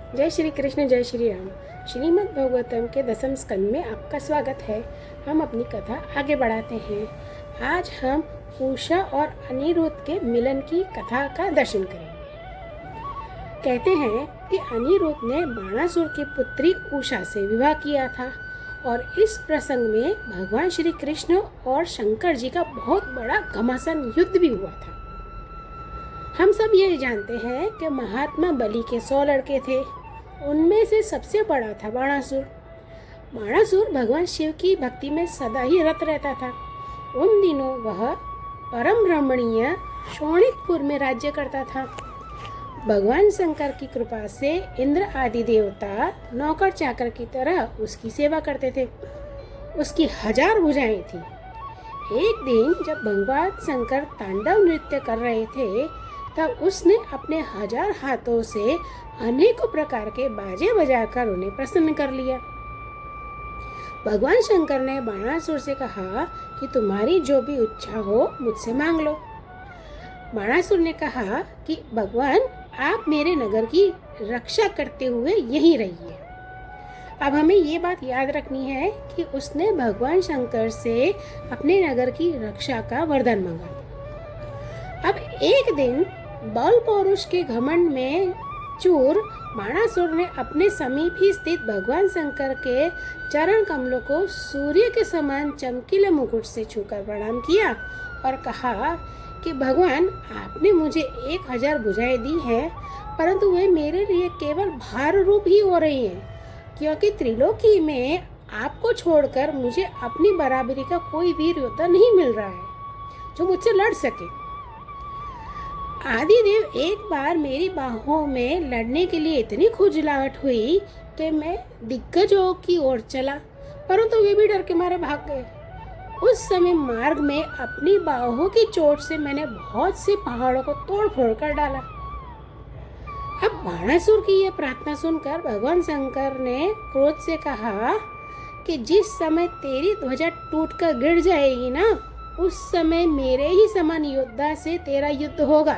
जय श्री कृष्ण, जय श्री राम। श्रीमद् भागवतम के दसम स्कंद में आपका स्वागत है। हम अपनी कथा आगे बढ़ाते हैं। आज हम उषा और अनिरुद्ध के मिलन की कथा का दर्शन करेंगे। कहते हैं कि अनिरुद्ध ने बाणासुर की पुत्री उषा से विवाह किया था और इस प्रसंग में भगवान श्री कृष्ण और शंकर जी का बहुत बड़ा घमासान युद्ध भी हुआ था। हम सब ये जानते हैं कि महात्मा बलि के 100 लड़के थे। उनमें से सबसे बड़ा था बाणासुर। बाणासुर भगवान शिव की भक्ति में सदा ही रत रहता था। उन दिनों वह परम रमणीय शोणितपुर में राज्य करता था। भगवान शंकर की कृपा से इंद्र आदि देवता नौकर चाकर की तरह उसकी सेवा करते थे। उसकी 1000 भुजाएं थी। एक दिन जब भगवान शंकर तांडव नृत्य कर रहे थे तब उसने अपने 1000 हाथों से अनेकों प्रकार के बाजे बजाकर उन्हें प्रसन्न कर लिया। भगवान शंकर ने बाणासुर से कहा कि तुम्हारी जो भी इच्छा हो मुझसे मांग लो। बाणासुर ने कहा कि भगवान आप मेरे नगर की रक्षा करते हुए यहीं रहिए। अब हमें ये बात याद रखनी है कि उसने भगवान शंकर से अपने नगर की रक्षा का वरदान मांगा। अब एक दिन बल पौरुष के घमंड में चूर बाणासुर ने अपने समीप ही स्थित भगवान शंकर के चरण कमलों को सूर्य के समान चमकीले मुकुट से छूकर प्रणाम किया और कहा कि भगवान आपने मुझे 1000 भुजाएं दी हैं, परंतु वे मेरे लिए केवल भार रूप ही हो रही हैं, क्योंकि त्रिलोकी में आपको छोड़कर मुझे अपनी बराबरी का कोई वीर योद्धा नहीं मिल रहा है जो मुझसे लड़ सके। आदिदेव एक बार मेरी बाहों में लड़ने के लिए इतनी खुजलाहट हुई कि मैं दिग्गजों की ओर चला, परंतु वे भी डर के मारे भाग गए। उस समय मार्ग में अपनी बाहों की चोट से मैंने बहुत से पहाड़ों को तोड़ फोड़ कर डाला। अब बाणासुर की यह प्रार्थना सुनकर भगवान शंकर ने क्रोध से कहा कि जिस समय तेरी ध्वजा टूटकर गिर जाएगी ना, उस समय मेरे ही समान योद्धा से तेरा युद्ध होगा।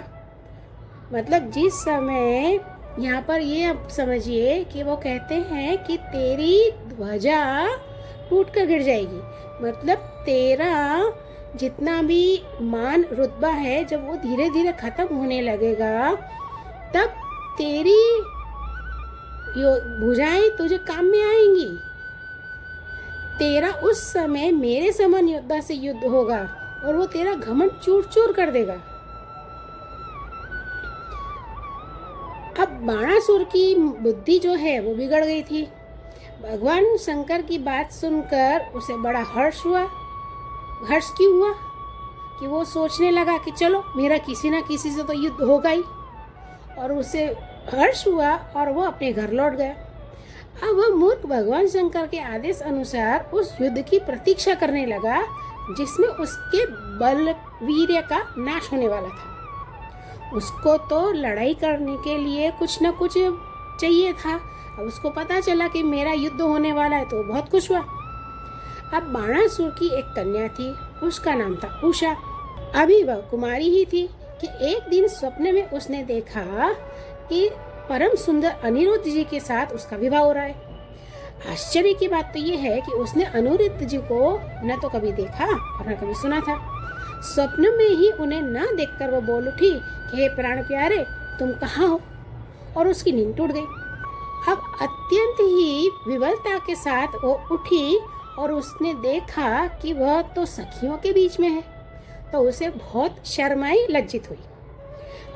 मतलब जिस समय, यहाँ पर ये आप समझिए कि वो कहते हैं कि तेरी ध्वजा टूटकर गिर जाएगी, मतलब तेरा जितना भी मान रुतबा है जब वो धीरे धीरे खत्म होने लगेगा तब तेरी भुजाएं तुझे काम में आएंगी। तेरा उस समय मेरे समान योद्धा से युद्ध होगा और वो तेरा घमंड चूर चूर कर देगा। अब बाणासुर की बुद्धि जो है वो बिगड़ गई थी। भगवान शंकर की बात सुनकर उसे बड़ा हर्ष हुआ। हर्ष क्यों हुआ कि वो सोचने लगा कि चलो मेरा किसी ना किसी से तो युद्ध होगा ही, और उसे हर्ष हुआ और वो अपने घर लौट गया। अब वह मूर्ख भगवान शंकर के आदेश अनुसार उस युद्ध की प्रतीक्षा करने लगा जिसमें उसके बल वीर्य का नाश होने वाला था। उसको तो लड़ाई करने के लिए कुछ न कुछ चाहिए था। अब उसको पता चला कि मेरा युद्ध होने वाला है तो बहुत खुश हुआ। अब बाणासुर की एक कन्या थी, उसका नाम था उषा। अभी वह कुमारी ही थी कि एक दिन स्वप्न में उसने देखा कि परम सुंदर अनिरुद्ध जी के साथ उसका विवाह हो रहा है। आश्चर्य की बात तो ये है कि उसने अनिरुद्ध जी को न तो कभी देखा और न कभी सुना था। स्वप्न में ही उन्हें न देखकर वो बोल उठी कि हे प्राण प्यारे, तुम कहाँ हो, और उसकी नींद टूट गई। अब अत्यंत ही विवलता के साथ वो उठी और उसने देखा कि वह तो सखियों के बीच में है, तो उसे बहुत शर्माई, लज्जित हुई।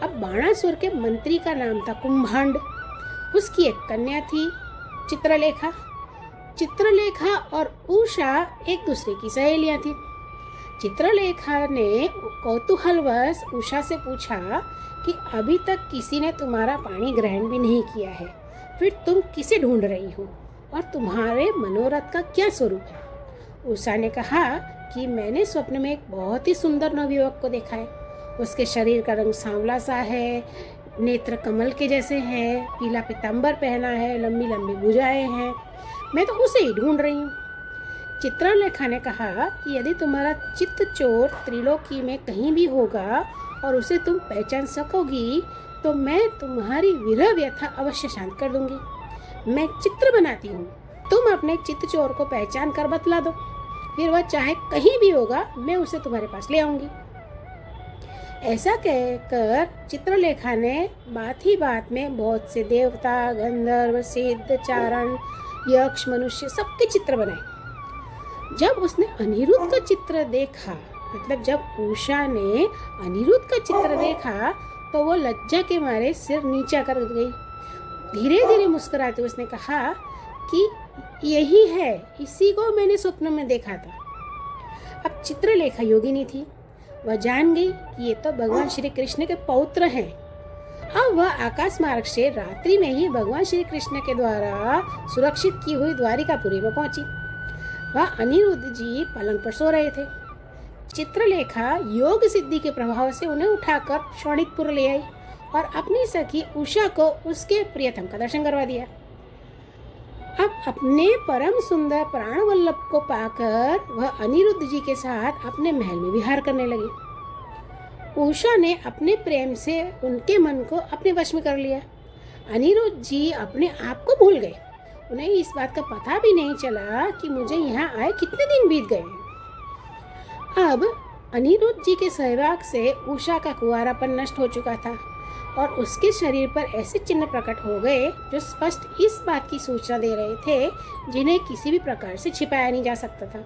अब बाणासुर के मंत्री का नाम था कुंभांड। उसकी एक कन्या थी चित्रलेखा। चित्रलेखा और उषा एक दूसरे की सहेलियां थी। चित्रलेखा ने कौतूहलवश उषा से पूछा कि अभी तक किसी ने तुम्हारा पानी ग्रहण भी नहीं किया है, फिर तुम किसे ढूंढ रही हो और तुम्हारे मनोरथ का क्या स्वरूप है? उषा ने कहा कि मैंने स्वप्न में एक बहुत ही सुंदर नवयुवक को देखा है। उसके शरीर का रंग सांवला सा है, नेत्र कमल के जैसे हैं, पीला पीताम्बर पहना है, लंबी लंबी भुजाएं हैं। मैं तो उसे ही ढूंढ रही हूँ। चित्रलेखा ने कहा कि यदि तुम्हारा चित्त चोर त्रिलोकी में कहीं भी होगा और उसे तुम पहचान सकोगी तो मैं तुम्हारी विरह व्यथा अवश्य शांत कर दूंगी। मैं चित्र बनाती हूँ, तुम अपने चित्त चोर को पहचान कर बतला दो, फिर वह चाहे कहीं भी होगा, मैं उसे तुम्हारे पास ले आऊंगी। ऐसा कहकर चित्रलेखा ने बात ही बात में बहुत से देवता, गंधर्व, सिद्ध, चारण, यक्ष, मनुष्य सबके चित्र बनाए। जब उसने अनिरुद्ध का चित्र देखा, मतलब जब उषा ने अनिरुद्ध का चित्र देखा, तो वो लज्जा के मारे सिर नीचा कर गई। धीरे धीरे मुस्कुराते उसने कहा कि यही है, इसी को मैंने स्वप्न में देखा था। अब चित्रलेखा योगिनी थी, वह जान गई कि ये तो भगवान श्री कृष्ण के पौत्र हैं। अब वह आकाश मार्ग से रात्रि में ही भगवान श्री कृष्ण के द्वारा सुरक्षित की हुई द्वारिकापुरी में पहुंची। वह अनिरुद्ध जी पलंग पर सो रहे थे। चित्रलेखा योग सिद्धि के प्रभाव से उन्हें उठाकर शोणितपुर ले आई और अपनी सखी उषा को उसके प्रियतम का दर्शन करवा दिया। अब अपने परम सुंदर प्राणवल्लभ को पाकर वह अनिरुद्ध जी के साथ अपने महल में विहार करने लगी। उषा ने अपने प्रेम से उनके मन को अपने वश में कर लिया। अनिरुद्ध जी अपने आप को भूल गए। उन्हें इस बात का पता भी नहीं चला कि मुझे यहाँ आए कितने दिन बीत गए हैं। अब अनिरुद्ध जी के सहवाग से उषा का कुंवारापन नष्ट हो चुका था और उसके शरीर पर ऐसे चिन्ह प्रकट हो गए जो स्पष्ट इस बात की सूचना दे रहे थे जिन्हें किसी भी प्रकार से छिपाया नहीं जा सकता था।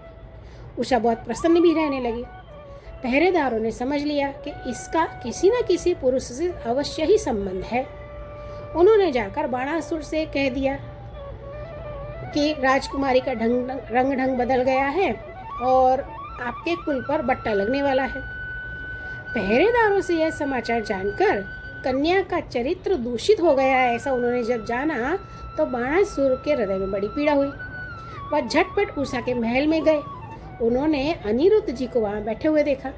उषा बहुत प्रसन्न भी रहने लगी। पहरेदारों ने समझ लिया कि इसका किसी न किसी पुरुष से अवश्य ही संबंध है। उन्होंने जाकर बाणासुर से कह दिया कि राजकुमारी का रंग ढंग बदल गया है और आपके कुल पर बट्टा लगने वाला है। पहरेदारों से यह समाचार जानकर कन्या का चरित्र दूषित हो गया है, ऐसा उन्होंने जब जाना तो बाणासुर के हृदय में बड़ी पीड़ा हुई। वह झटपट उषा के महल में गए। उन्होंने अनिरुद्ध जी को वहाँ बैठे हुए देखा।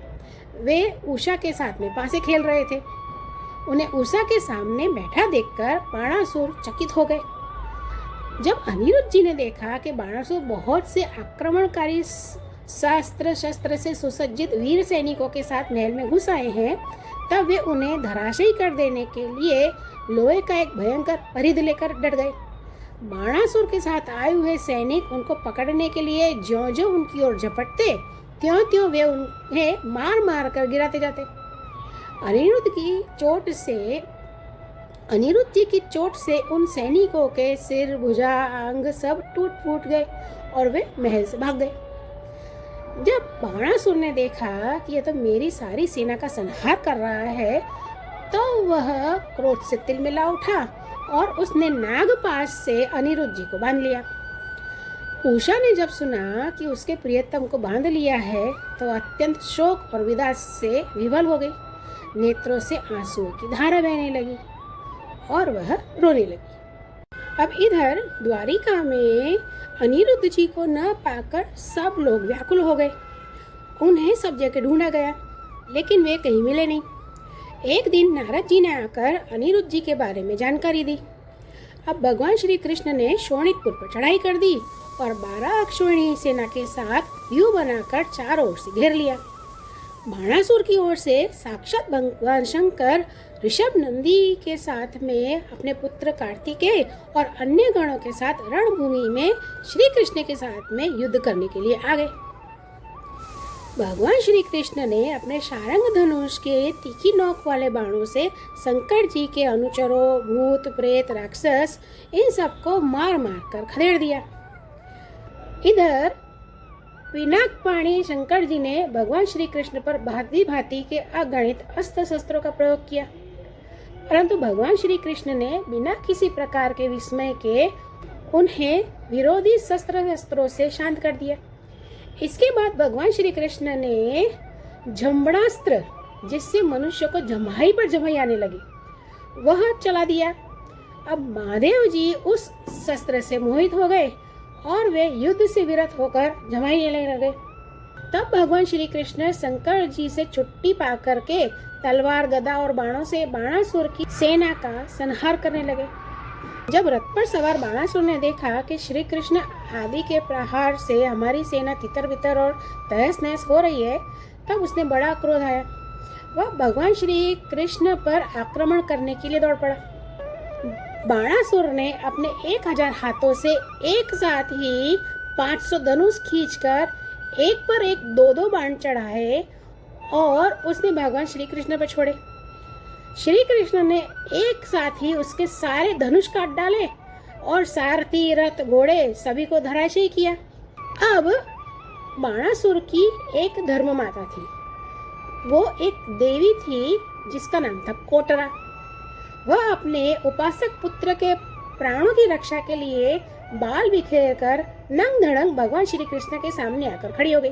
वे उषा के साथ में पासे खेल रहे थे। उन्हें उषा के सामने बैठा देखकर बाणासुर चकित हो गए। जब अनिरुद्ध जी ने देखा कि बाणासुर बहुत से आक्रमणकारी शास्त्र शस्त्र से सुसज्जित वीर सैनिकों के साथ महल में घुस आए हैं, तब वे उन्हें धराशायी कर देने के लिए लोहे का एक भयंकर परिध लेकर डट गए। बाणासुर के साथ आए हुए सैनिक उनको पकड़ने के लिए ज्यों-ज्यों उनकी ओर झपटते, त्यों-त्यों वे उन्हें मार मार कर गिराते जाते। अनिरुद्ध जी की चोट से उन सैनिकों के सिर, भुजा, अंग सब टूट फूट गए और वे महल से भाग गए। जब बाणासुर ने देखा कि यह तो मेरी सारी सेना का संहार कर रहा है, तो वह क्रोध से तिलमिला उठा और उसने नागपाश से अनिरुद्ध जी को बांध लिया। उषा ने जब सुना कि उसके प्रियतम को बांध लिया है, तो अत्यंत शोक और विलास से विवल हो गई। नेत्रों से आंसुओं की धारा बहने लगी और वह रोने लगी। अब इधर द्वारिका में अनिरुद्ध जी को न पाकर सब लोग व्याकुल हो गए। उन्हें सब जगह ढूंढा गया, लेकिन वे कहीं मिले नहीं। एक दिन नारद जी ने आकर अनिरुद्ध जी के बारे में जानकारी दी। अब भगवान श्री कृष्ण ने शोणितपुर पर चढ़ाई कर दी और 12 अक्षौहिणी सेना के साथ व्यूह बनाकर चारों ओर से घेर लिया। बाणासुर की ओर से साक्षात भगवान शंकर ऋषभ नंदी के साथ में अपने पुत्र कार्तिकेय और अन्य गणों के साथ रणभूमि में श्री कृष्ण के साथ में युद्ध करने के लिए आ गए। भगवान श्री कृष्ण ने अपने शारंग धनुष के तीखी नोक वाले बाणों से शंकर जी के अनुचरों, भूत, प्रेत, राक्षस, इन सबको मार मार कर खदेड़ दिया। इधर पिनाकपाणी शंकर जी ने भगवान श्री कृष्ण पर भांति भांति के अगणित अस्त्र शस्त्रों का प्रयोग किया, परंतु भगवान श्री कृष्ण ने बिना किसी प्रकार के विस्मय के उन्हें विरोधी शस्त्रों से शांत कर दिया। इसके बाद भगवान श्री कृष्ण ने जम्बणास्त्र, जिससे मनुष्य को जम्हाई पर जम्हाई आने लगी, वह चला दिया। अब महादेव जी उस शस्त्र से मोहित हो गए और वे युद्ध से विरत होकर जमाई लेने लगे। तब भगवान श्री कृष्ण शंकर जी से छुट्टी पा करके तलवार, गदा और बाणों से बाणासुर की सेना का संहार करने लगे। जब रथ पर सवार बाणासुर ने देखा कि श्री कृष्ण आदि के प्रहार से हमारी सेना तितर बितर और तहस नहस हो रही है, तब उसने बड़ा क्रोध आया। वह भगवान श्री कृष्ण पर आक्रमण करने के लिए दौड़ पड़ा। बाणासुर ने अपने 1000 हाथों से एक साथ ही 500 धनुष खींचकर एक पर एक 2-2 बाण चढ़ाए और उसने भगवान श्री कृष्ण पर छोड़े। श्री कृष्ण ने एक साथ ही उसके सारे धनुष काट डाले और सारथी, रथ, घोड़े सभी को धराशायी किया। अब बाणासुर की एक धर्म माता थी। वो एक देवी थी जिसका नाम था कोटरा। वह अपने उपासक पुत्र के प्राणों की रक्षा के लिए बाल बिखेर कर नंग धड़ंग भगवान श्री कृष्ण के सामने आकर खड़ी हो गई।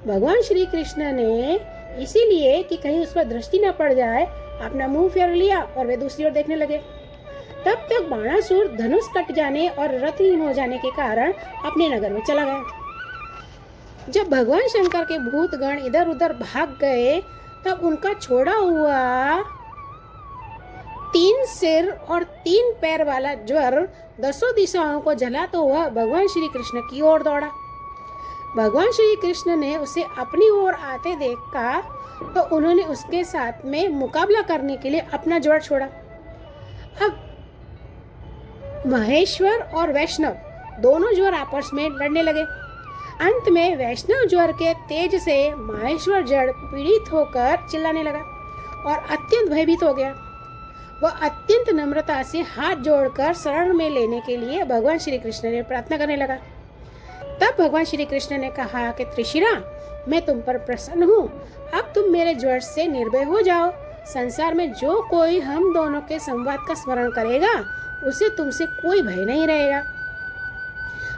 भगवान श्री कृष्ण ने इसीलिए कि कहीं उस पर दृष्टि न पड़ जाए अपना मुंह फेर लिया और वे दूसरी ओर देखने लगे। तब तक बाणासुर धनुष कट जाने और रथहीन हो जाने के कारण अपने नगर में चला गया। जब भगवान शंकर के भूतगण इधर उधर भाग गए तब उनका छोड़ा हुआ 3 सिर और 3 पैर वाला ज्वर 10 दिशाओं को जलाता हुआ भगवान श्री कृष्ण की ओर दौड़ा। भगवान श्री कृष्ण ने उसे अपनी ओर आते देखा तो उन्होंने उसके साथ में मुकाबला करने के लिए अपना ज्वर छोड़ा। अब महेश्वर और वैष्णव दोनों ज्वर आपस में लड़ने लगे। अंत में वैष्णव ज्वर के तेज से महेश्वर जड़ पीड़ित होकर चिल्लाने लगा और अत्यंत भयभीत हो गया। वह अत्यंत नम्रता से हाथ जोड़कर शरण में लेने के लिए भगवान श्री कृष्ण ने प्रार्थना करने लगा। तब भगवान श्री कृष्ण ने कहा कि त्रिशिरा, मैं तुम पर प्रसन्न हूँ। अब तुम मेरे ज्वर से निर्भय हो जाओ। संसार में जो कोई हम दोनों के संवाद का स्मरण करेगा उसे तुमसे कोई भय नहीं रहेगा।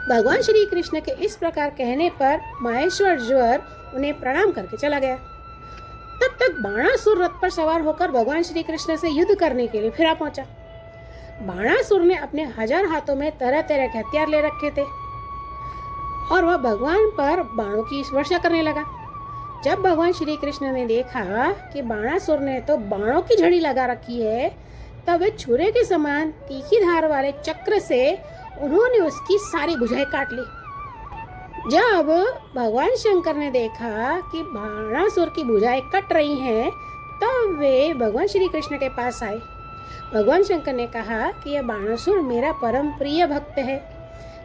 भगवान श्री कृष्ण के इस प्रकार कहने पर महेश्वर ज्वर उन्हें प्रणाम करके चला गया। तब तक बाणासुर रथ पर सवार होकर भगवान श्री कृष्ण से युद्ध करने के लिए फिर आ पहुंचा। बाणासुर ने अपने 1000 हाथों में तरह तरह के हथियार ले रखे थे और वह भगवान पर बाणों की वर्षा करने लगा। जब भगवान श्री कृष्ण ने देखा कि बाणासुर ने तो बाणों की झड़ी लगा रखी है, तब वे छुरे के समान तीखी धार वाले चक्र से उन्होंने उसकी सारी भुजाएं काट ली। जब भगवान शंकर ने देखा कि बाणासुर की भुजाएं कट रही हैं, तब वे भगवान श्री कृष्ण के पास आए। भगवान शंकर ने कहा कि यह बाणासुर मेरा परम प्रिय भक्त है।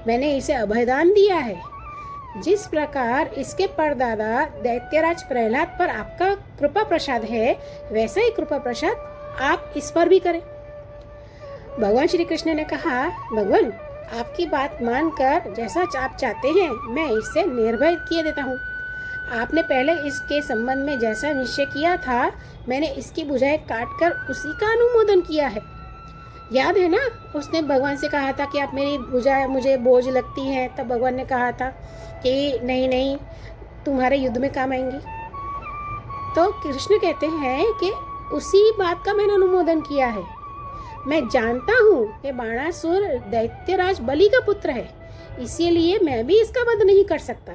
मैंने इसे अभयदान दिया है। जिस प्रकार इसके परदादा दैत्यराज प्रहलाद पर आपका कृपा प्रसाद है, वैसा ही कृपा प्रसाद आप इस पर भी करें। भगवान श्री कृष्ण ने कहा, भगवान आपकी बात मानकर जैसा आप चाहते हैं मैं इससे निर्भय किए देता हूँ। आपने पहले इसके संबंध में जैसा निश्चय किया था, मैंने इसकी भुजाएं काटकर उसी का अनुमोदन किया है। याद है ना, उसने भगवान से कहा था कि आप मेरी भुजाएं मुझे बोझ लगती हैं। तब भगवान ने कहा था कि नहीं नहीं, तुम्हारे युद्ध में काम आएंगी। तो कृष्ण कहते हैं कि उसी बात का मैंने अनुमोदन किया है। मैं जानता हूँ कि बाणासुर दैत्यराज बलि का पुत्र है, इसीलिए मैं भी इसका वध नहीं कर सकता,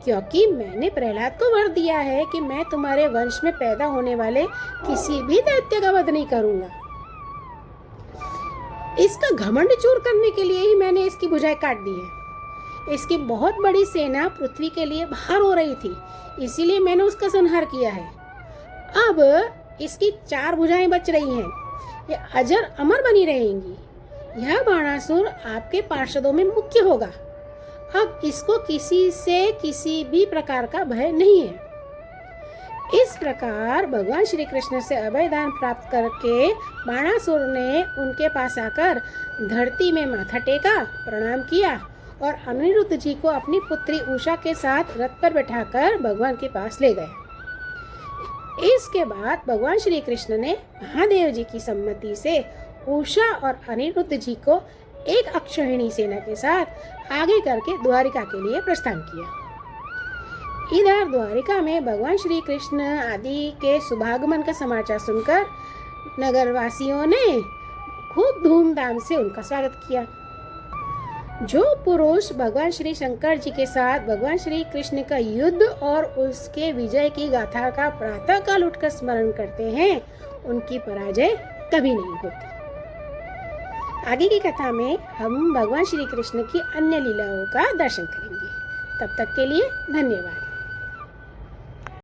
क्योंकि मैंने प्रहलाद को वर दिया है कि मैं तुम्हारे वंश में पैदा होने वाले किसी भी दैत्य का वध नहीं करूँगा। इसका घमंड चूर करने के लिए ही मैंने इसकी भुजाएं काट दी है। इसकी बहुत बड़ी सेना पृथ्वी के लिए बाहर हो रही थी, इसीलिए मैंने उसका संहार किया है। अब इसकी 4 भुजाएं बच रही हैं, ये अजर अमर बनी रहेंगी। यह बाणासुर आपके पार्षदों में मुख्य होगा। अब इसको किसी से किसी भी प्रकार का भय नहीं है। इस प्रकार भगवान श्री कृष्ण से अभयदान प्राप्त करके बाणासुर ने उनके पास आकर धरती में माथा टेका, प्रणाम किया और अनिरुद्ध जी को अपनी पुत्री उषा के साथ रथ पर बैठाकर भगवान के पास ले गए। इसके बाद भगवान श्री कृष्ण ने महादेव जी की सम्मति से उषा और अनिरुद्ध जी को एक अक्षौहिणी सेना के साथ आगे करके द्वारिका के लिए प्रस्थान किया। इधर द्वारिका में भगवान श्री कृष्ण आदि के शुभागमन का समाचार सुनकर नगरवासियों ने खूब धूमधाम से उनका स्वागत किया। जो पुरुष भगवान श्री शंकर जी के साथ भगवान श्री कृष्ण का युद्ध और उसके विजय की गाथा का प्रातः काल उठकर स्मरण करते हैं, उनकी पराजय कभी नहीं होती। आगे की कथा में हम भगवान श्री कृष्ण की अन्य लीलाओं का दर्शन करेंगे। तब तक के लिए धन्यवाद।